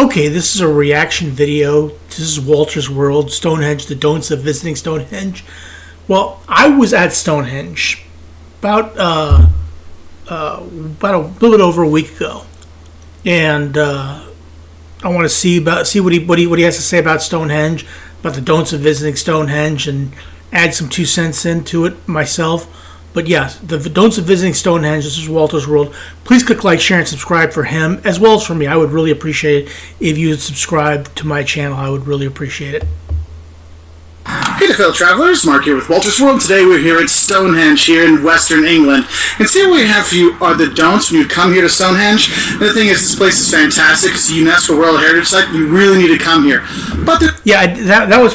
Okay, this is a reaction video. This is Walter's World, Stonehenge, the don'ts of visiting Stonehenge. Well, I was at Stonehenge about a little bit over a week ago, and I want to see what he has to say about Stonehenge, about the don'ts of visiting Stonehenge, and add some 2 cents into it myself. But yes, the don'ts of visiting Stonehenge. This is Walter's World. Please click like, share, and subscribe for him, as well as for me. I would really appreciate it if you would subscribe to my channel. I would really appreciate it. Hey there, fellow travelers. Mark here with Walter's World. Today we're here at Stonehenge here in Western England. And today what we have for you are the don'ts when you come here to Stonehenge. And the thing is, this place is fantastic. It's a UNESCO World Heritage Site. You really need to come here. But that was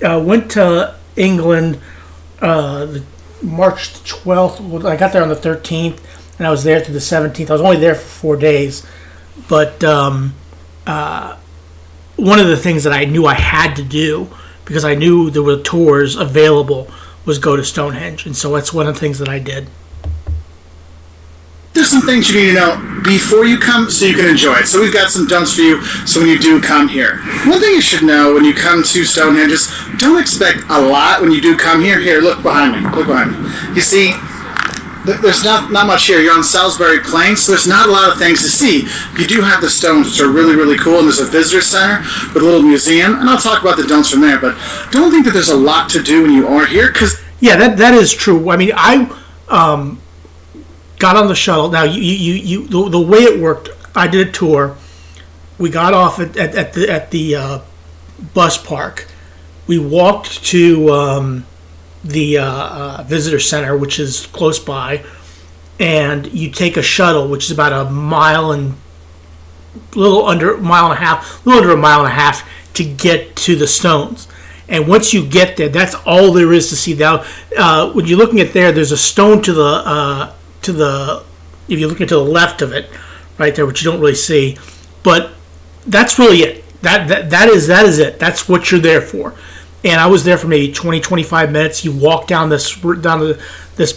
I went to England March 12th. I got there on the 13th, and I was there through the 17th. I was only there for 4 days, but one of the things that I knew I had to do, because I knew there were tours available, was go to Stonehenge, and so that's one of the things that I did. There's some things you need to know before you come so you can enjoy it. So we've got some don'ts for you so when you do come here. One thing you should know when you come to Stonehenge is don't expect a lot when you do come here. Here, look behind me. Look behind me. You see, there's not much here. You're on Salisbury Plain, so there's not a lot of things to see. You do have the stones, which are really, really cool, and there's a visitor center with a little museum, and I'll talk about the don'ts from there, but don't think that there's a lot to do when you are here, because... Yeah, that is true. I mean, I got on the shuttle. Now, the way it worked, I did a tour. We got off at the bus park. We walked to the visitor center, which is close by, and you take a shuttle, which is about a little under a mile and a half to get to the stones. And once you get there, that's all there is to see. Now, when you're looking at there's a stone to the if you're looking to the left of it, right there, which you don't really see, but that's really it. That is it. That's what you're there for. And I was there for maybe 20-25 minutes. You walk down this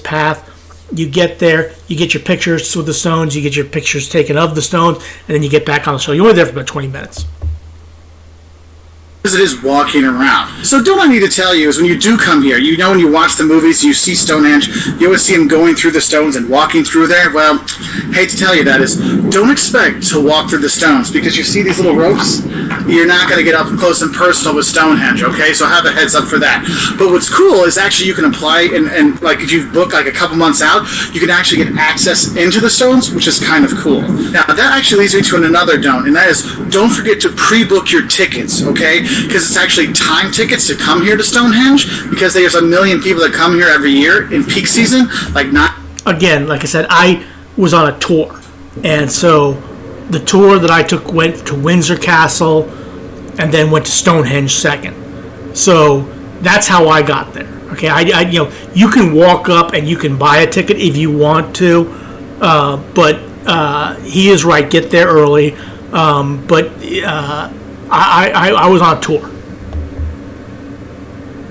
path. You get there. You get your pictures with the stones. You get your pictures taken of the stones, and then you get back on the show. You're only there for about 20 minutes. As it is walking around. So don't I need to tell you is when you do come here, you know when you watch the movies, you see Stonehenge, you always see him going through the stones and walking through there. Well, hate to tell you that is, don't expect to walk through the stones because you see these little ropes, you're not going to get up close and personal with Stonehenge, okay? So have a heads up for that. But what's cool is actually you can apply and like if you book like a couple months out, you can actually get access into the stones, which is kind of cool. Now that actually leads me to another don't, and that is don't forget to pre-book your tickets, okay? Because it's actually time tickets to come here to Stonehenge, because there's a million people that come here every year in peak season. Again, like I said, I was on a tour, and so the tour that I took went to Windsor Castle, and then went to Stonehenge second. So that's how I got there. Okay, you can walk up and you can buy a ticket if you want to, but he is right. Get there early, I was on a tour.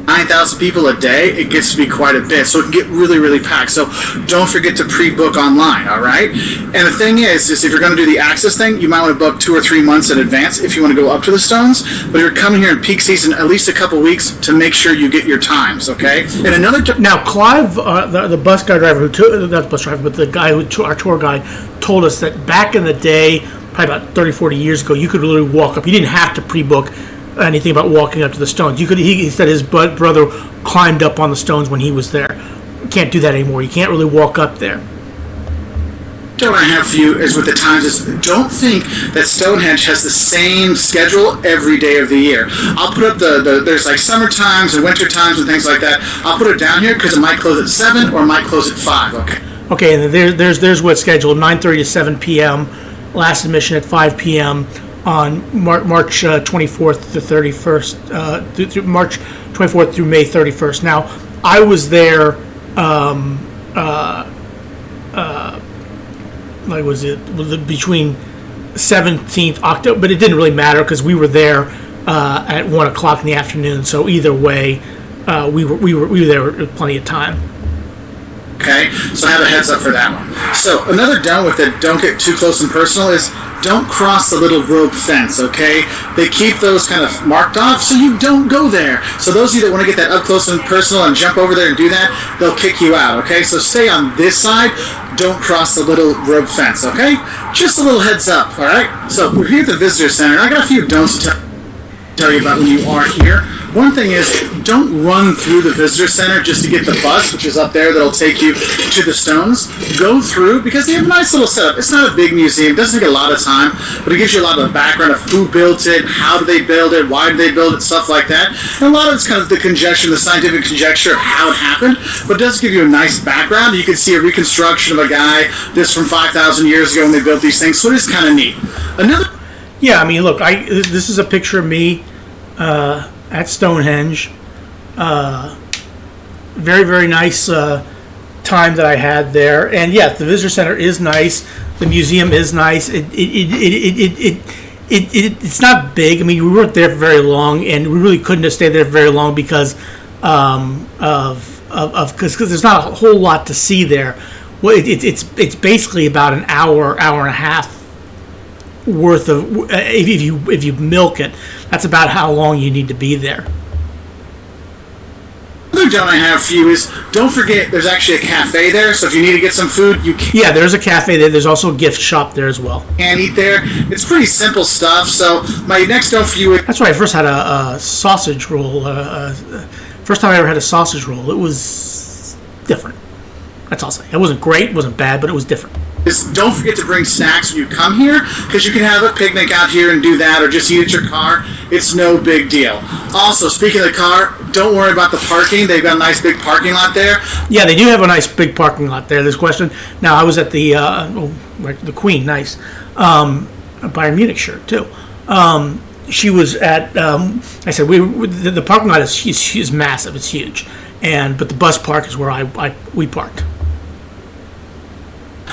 9,000 people a day, it gets to be quite a bit, so it can get really, really packed. So don't forget to pre-book online, all right? And the thing is if you're going to do the access thing, you might want to book 2 or 3 months in advance if you want to go up to the stones. But if you're coming here in peak season, at least a couple weeks to make sure you get your times, okay? And now, Clive, the bus guy driver not the bus driver, but the guy our tour guide, told us that back in the day, probably about 30, 40 years ago, you could literally walk up. You didn't have to pre-book anything about walking up to the stones. He said his brother climbed up on the stones when he was there. You can't do that anymore. You can't really walk up there. What I have for you is with the times is don't think that Stonehenge has the same schedule every day of the year. I'll put up there's like summer times and winter times and things like that. I'll put it down here because it might close at 7 or it might close at 5. Okay, and there's what's scheduled 9:30 to 7 p.m. Last admission at 5 p.m. on March 24th to 31st, through March 24th through May 31st. Now, I was there, between 17th October, but it didn't really matter because we were there at 1 o'clock in the afternoon. So either way, we were there with plenty of time. Okay, so have a heads up for that one. So another don't with it, don't get too close and personal is don't cross the little rope fence, okay? They keep those kind of marked off so you don't go there. So those of you that want to get that up close and personal and jump over there and do that, they'll kick you out, okay? So stay on this side. Don't cross the little rope fence, okay? Just a little heads up, all right? So we're here at the visitor center, and I got a few don'ts to tell you about when you are here. One thing is, don't run through the visitor center just to get the bus, which is up there, that'll take you to the stones. Go through, because they have a nice little setup. It's not a big museum, it doesn't take a lot of time, but it gives you a lot of the background of who built it, how did they build it, why did they build it, stuff like that. And a lot of it's kind of the conjecture, the scientific conjecture of how it happened, but it does give you a nice background. You can see a reconstruction of a guy, this from 5,000 years ago when they built these things, so it is kind of neat. Yeah, I mean, look, this is a picture of me at Stonehenge. Very, very nice time that I had there. And yeah, the visitor center is nice. The museum is nice. It's not big. I mean, we weren't there for very long, and we really couldn't have stayed there for very long because because there's not a whole lot to see there. Well, it's basically about an hour and a half worth of if you milk it. That's about how long you need to be there. Another don't I have for you is, don't forget there's actually a cafe there, so if you need to get some food, you can. Yeah, there's a cafe there. There's also a gift shop there as well. And eat there. It's pretty simple stuff, so my next don't for you is... That's right, I first had a sausage roll. First time I ever had a sausage roll. It was different. That's all I'll say. It wasn't great, it wasn't bad, but it was different. Don't forget to bring snacks when you come here, because you can have a picnic out here and do that, or just eat at your car. It's no big deal. Also, speaking of the car, don't worry about the parking. They've got a nice big parking lot there. Yeah, they do have a nice big parking lot there. There's a question. Now, I was at the Queen, nice. Bayern Munich shirt, too. She was at, I said, the parking lot is massive. It's huge. But the bus park is where we parked.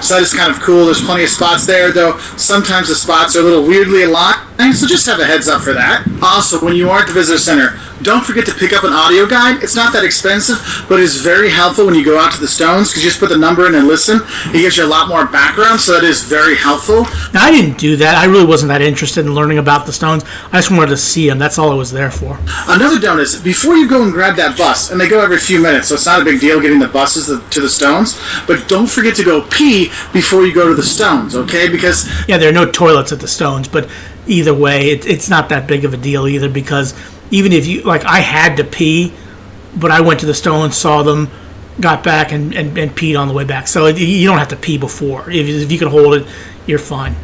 So that is kind of cool. There's plenty of spots there, though sometimes the spots are a little weirdly aligned, so just have a heads up for that. Also, when you are at the visitor center, don't forget to pick up an audio guide. It's not that expensive, but it's very helpful when you go out to the stones, because you just put the number in and listen. It gives you a lot more background, so that is very helpful. Now, I didn't do that. I really wasn't that interested in learning about the stones. I just wanted to see them. That's all I was there for. Another don't is, before you go and grab that bus, and they go every few minutes, so it's not a big deal getting the buses to the stones, but don't forget to go pee before you go to the stones, okay? Because... Yeah, there are no toilets at the stones, but either way, it's not that big of a deal either, because even if you, like, I had to pee, but I went to the stones, saw them, got back, and peed on the way back. So you don't have to pee before. If you can hold it, you're fine.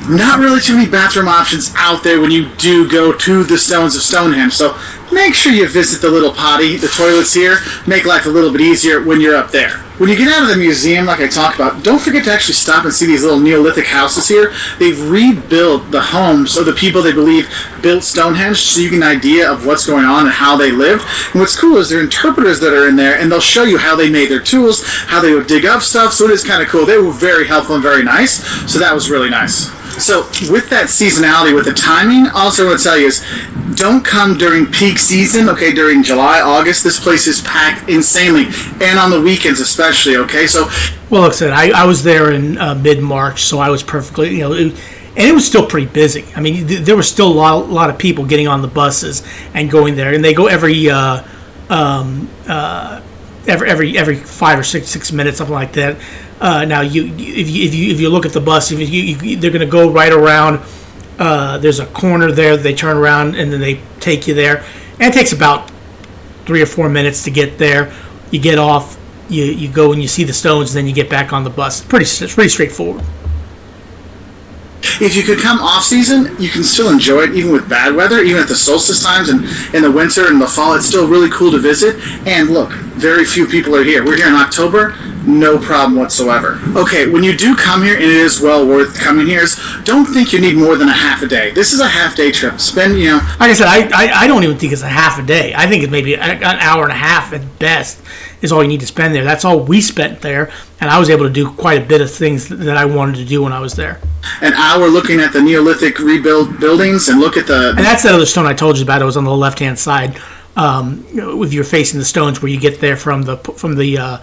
Not really too many bathroom options out there when you do go to the stones of Stonehenge, so make sure you visit the little potty, the toilets here, make life a little bit easier when you're up there. When you get out of the museum, like I talked about, don't forget to actually stop and see these little Neolithic houses here. They've rebuilt the homes of the people they believe built Stonehenge, so you get an idea of what's going on and how they lived. And what's cool is there are interpreters that are in there, and they'll show you how they made their tools, how they would dig up stuff, so it is kind of cool. They were very helpful and very nice, so that was really nice. So with that seasonality, with the timing, also what I want to tell you is, don't come during peak season, okay, during July, August. This place is packed insanely, and on the weekends especially, okay? So, well, like I said, I was there in mid-March, so I was perfectly, and it was still pretty busy. I mean, there was still a lot of people getting on the buses and going there, and they go every 5 or 6 minutes, something like that. Now, if you look at the bus, they're going to go right around. There's a corner there. They turn around and then they take you there, and it takes about 3 or 4 minutes to get there. You get off, you go and you see the stones, and then you get back on the bus. It's pretty straightforward. If you could come off season, you can still enjoy it, even with bad weather, even at the solstice times and in the winter and the fall. It's still really cool to visit. And look, very few people are here. We're here in October, no problem whatsoever. Okay, when you do come here, and it is well worth coming here, don't think you need more than a half a day. This is a half-day trip. Spend, Like I said, I don't even think it's a half a day. I think it's maybe an hour and a half at best is all you need to spend there. That's all we spent there, and I was able to do quite a bit of things that I wanted to do when I was there. An hour looking at the Neolithic rebuilt buildings, and look at the... And that's that other stone I told you about. It was on the left-hand side. If you're facing the stones, where you get there from the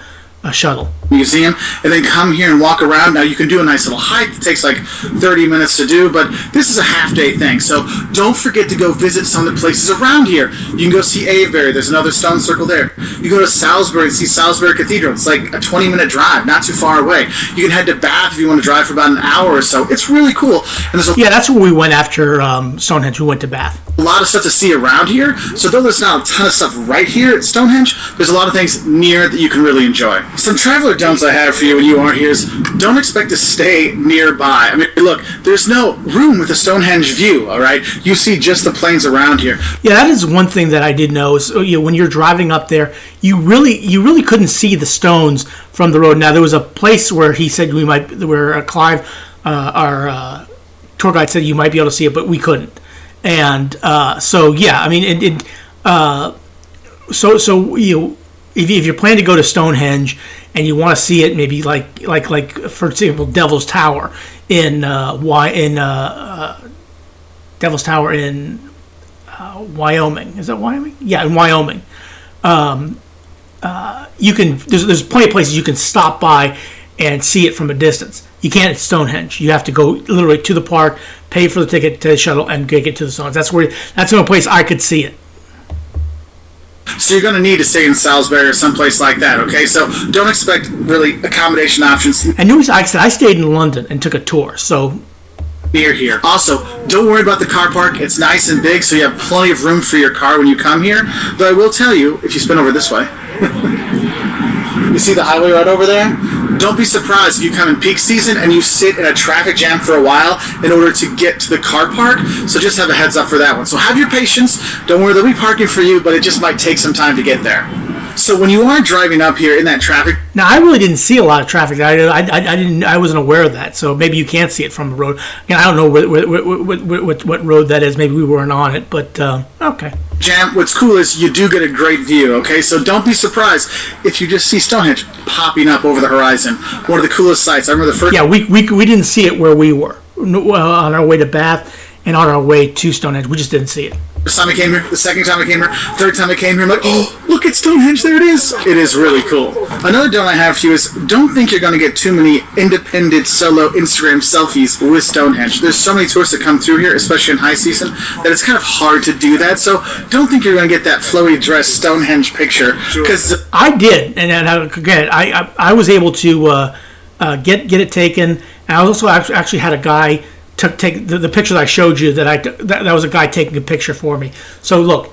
shuttle. Museum, and then come here and walk around. Now you can do a nice little hike. It takes like 30 minutes to do, but this is a half-day thing. So don't forget to go visit some of the places around here. You can go see Avebury. There's another stone circle there. You go to Salisbury and see Salisbury Cathedral. It's like a 20-minute drive, not too far away. You can head to Bath if you want to drive for about an hour or so. It's really cool. And there's Yeah, that's where we went after Stonehenge. We went to Bath. a lot of stuff to see around here. So though there's not a ton of stuff right here at Stonehenge, there's a lot of things near that you can really enjoy. Some traveler don'ts I have for you when you aren't here is don't expect to stay nearby. I mean, look, there's no room with a Stonehenge view, all right? You see just the plains around here. Yeah, that is one thing that I did know is when you're driving up there, you really couldn't see the stones from the road. Now there was a place where he said where Clive, our tour guide, said you might be able to see it, but we couldn't. And so yeah, I mean, so if you're planning to go to Stonehenge and you want to see it, maybe like for example, Devil's Tower in Devil's Tower in Wyoming. Is that Wyoming? Yeah, in Wyoming. You can there's plenty of places you can stop by and see it from a distance. You can't at Stonehenge. You have to go literally to the park, pay for the ticket to the shuttle, and get to the Stones. That's the only place I could see it. So you're going to need to stay in Salisbury or someplace like that, okay? So don't expect really accommodation options And I stayed in London and took a tour. So near here. Also, don't worry about the car park. It's nice and big, so you have plenty of room for your car when you come here. Though I will tell you, if you spin over this way, you see the highway right over there? Don't be surprised if you come in peak season and you sit in a traffic jam for a while in order to get to the car park. So just have a heads up for that one. So have your patience. Don't worry, there'll be parking for you, but it just might take some time to get there. So when you are driving up here in that traffic, now I really didn't see a lot of traffic. I wasn't aware of that. So maybe you can't see it from the road. Again, I don't know what road that is. Maybe we weren't on it, but okay. jam, what's cool is you do get a great view, okay? So don't be surprised if you just see Stonehenge popping up over the horizon. One of the coolest sights. I remember the first... Yeah, we didn't see it where we were. On our way to Bath and on our way to Stonehenge. We just didn't see it. First time I came here, the second time I came here, third time I came here, I'm like, oh, look at Stonehenge, there it is. It is really cool. Another don't I have for you is don't think you're going to get too many independent solo Instagram selfies with Stonehenge. There's so many tourists that come through here, especially in high season, that it's kind of hard to do that. So don't think you're going to get that flowy dress Stonehenge picture. Because I did, and again, I was able to get it taken. And I also actually had a guy take the picture that I showed you that was a guy taking a picture for me. So look,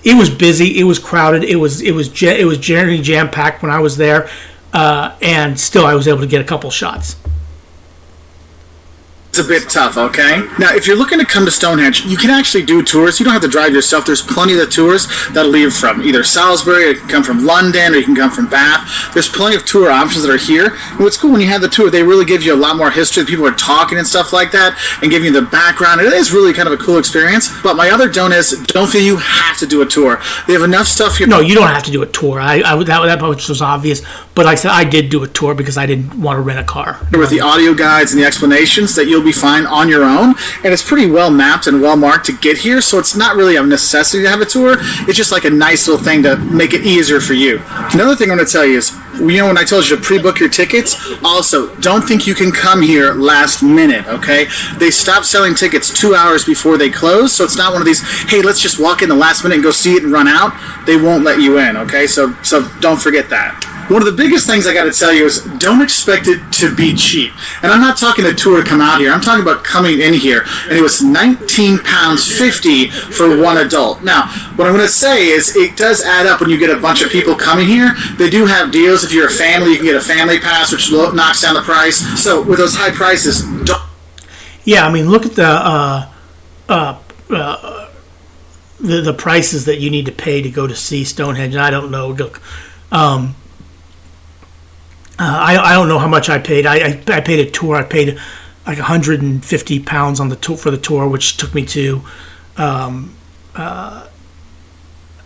it was busy, it was crowded, it was generally jam packed when I was there, and still I was able to get a couple shots. it's a bit tough, okay? Now, if you're looking to come to Stonehenge, you can actually do tours. You don't have to drive yourself. There's plenty of the tours that'll leave from either Salisbury, or you can come from London, or you can come from Bath. There's plenty of tour options that are here. And what's cool when you have the tour, they really give you a lot more history. People are talking and stuff like that and giving you the background. It is really kind of a cool experience. But my other don't is, don't feel you have to do a tour. They have enough stuff here. No, you don't have to do a tour. That much was obvious. But like I said, I did do a tour because I didn't want to rent a car. With the audio guides and the explanations that you'll be fine on your own, and it's pretty well mapped and well marked to get here, so it's not really a necessity to have a tour. It's just like a nice little thing to make it easier for you. Another thing I'm going to tell you is, when I told you to pre-book your tickets, also, don't think you can come here last minute, okay? They stop selling tickets 2 hours before they close, so it's not one of these, hey, let's just walk in the last minute and go see it and run out. They won't let you in, okay? So don't forget that. One of the biggest things I got to tell you is don't expect it to be cheap. And I'm not talking a tour to come out here. I'm talking about coming in here. And it was £19.50 for one adult. Now, what I'm going to say is it does add up when you get a bunch of people coming here. They do have deals. If you're a family, you can get a family pass, which knocks down the price. So with those high prices, don't... Yeah, I mean, look at the prices that you need to pay to go to see Stonehenge. And I don't know. Look, I don't know how much I paid. I paid a tour. I paid like £150 on the tour for the tour, which took me to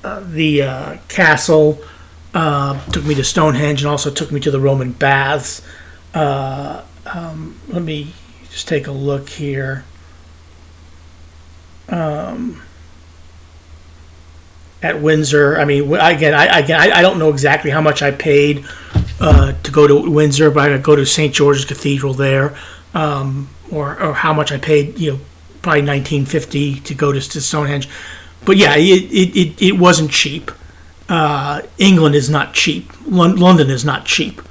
the castle, took me to Stonehenge, and also took me to the Roman baths. Let me just take a look here. At Windsor, I mean, again, I don't know exactly how much I paid to go to Windsor, but I go to St. George's Cathedral there, or how much I paid, probably $19.50 to go to Stonehenge. But yeah, it wasn't cheap. England is not cheap. London is not cheap.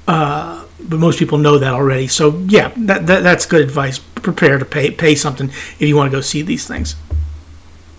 But most people know that already. So yeah, that's good advice. Prepare to pay something if you want to go see these things.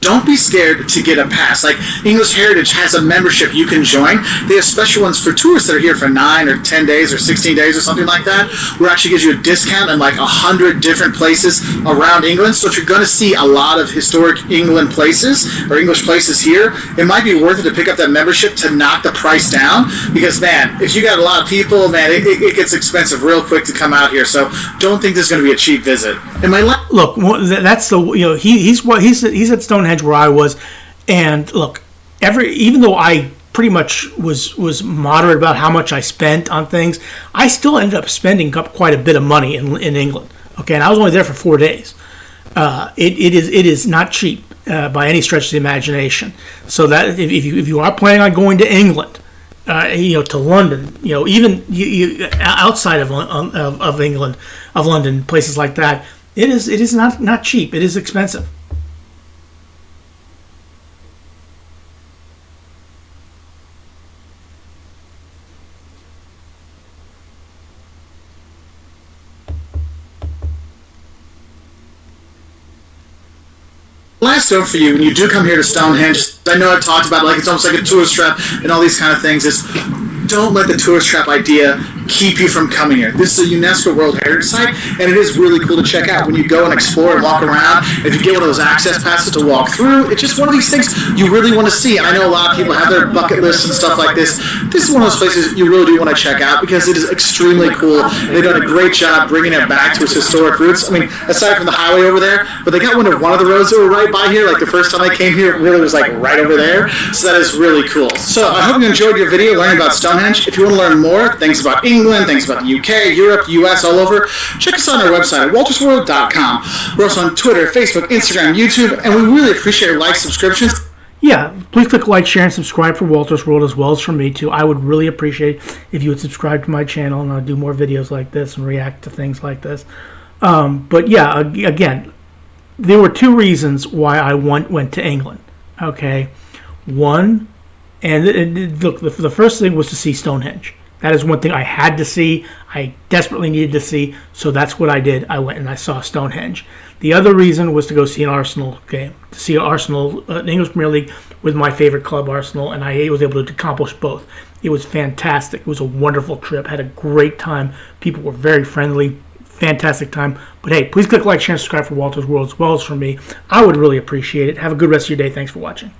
Don't be scared to get a pass. Like English Heritage has a membership you can join. They have special ones for tourists that are here for 9 or 10 days or 16 days or something like that, where it actually gives you a discount in like 100 different places around England. So if you're going to see a lot of historic England places or English places here, it might be worth it to pick up that membership to knock the price down. Because man, if you got a lot of people, man, it gets expensive real quick to come out here. So don't think this is going to be a cheap visit. And look, that's the he's at Stonehenge where I was, and look, even though I pretty much was moderate about how much I spent on things, I still ended up spending up quite a bit of money in England. Okay, and I was only there for 4 days. It is not cheap by any stretch of the imagination. So that if you are planning on going to England, to London, even outside of England, of London, places like that, it is not cheap. It is expensive. Last note for you, when you do come here to Stonehenge, I know I've talked about it, like it's almost like a tourist trap and all these kind of things, is don't let the tourist trap idea keep you from coming here. This is a UNESCO World Heritage Site, and it is really cool to check out. When you go and explore and walk around, if you get one of those access passes to walk through, it's just one of these things you really want to see. And I know a lot of people have their bucket lists and stuff like this. This is one of those places you really do want to check out because it is extremely cool. They've done a great job bringing it back to its historic roots. I mean, aside from the highway over there, but they got one of the roads that were right by here. Like the first time I came here, it really was like right over there. So that is really cool. So I hope you enjoyed your video learning about Stonehenge. If you want to learn more, things about England, things about the UK, Europe, US, all over, check us out on our website at waltersworld.com. We're also on Twitter, Facebook, Instagram, YouTube, and we really appreciate your likes, subscriptions. Yeah, please click like, share, and subscribe for Walter's World as well as for me too. I would really appreciate if you would subscribe to my channel, and I'll do more videos like this and react to things like this. But yeah, again, there were 2 reasons why I went to England. Okay, one, and look, the first thing was to see Stonehenge. That is one thing I had to see. I desperately needed to see, so that's what I did. I went and I saw Stonehenge. The other reason was to go see an Arsenal game, to see Arsenal, English Premier League, with my favorite club, Arsenal, and I was able to accomplish both. It was fantastic. It was a wonderful trip. Had a great time. People were very friendly. Fantastic time. But hey, please click like, share, and subscribe for Walter's World as well as for me. I would really appreciate it. Have a good rest of your day. Thanks for watching.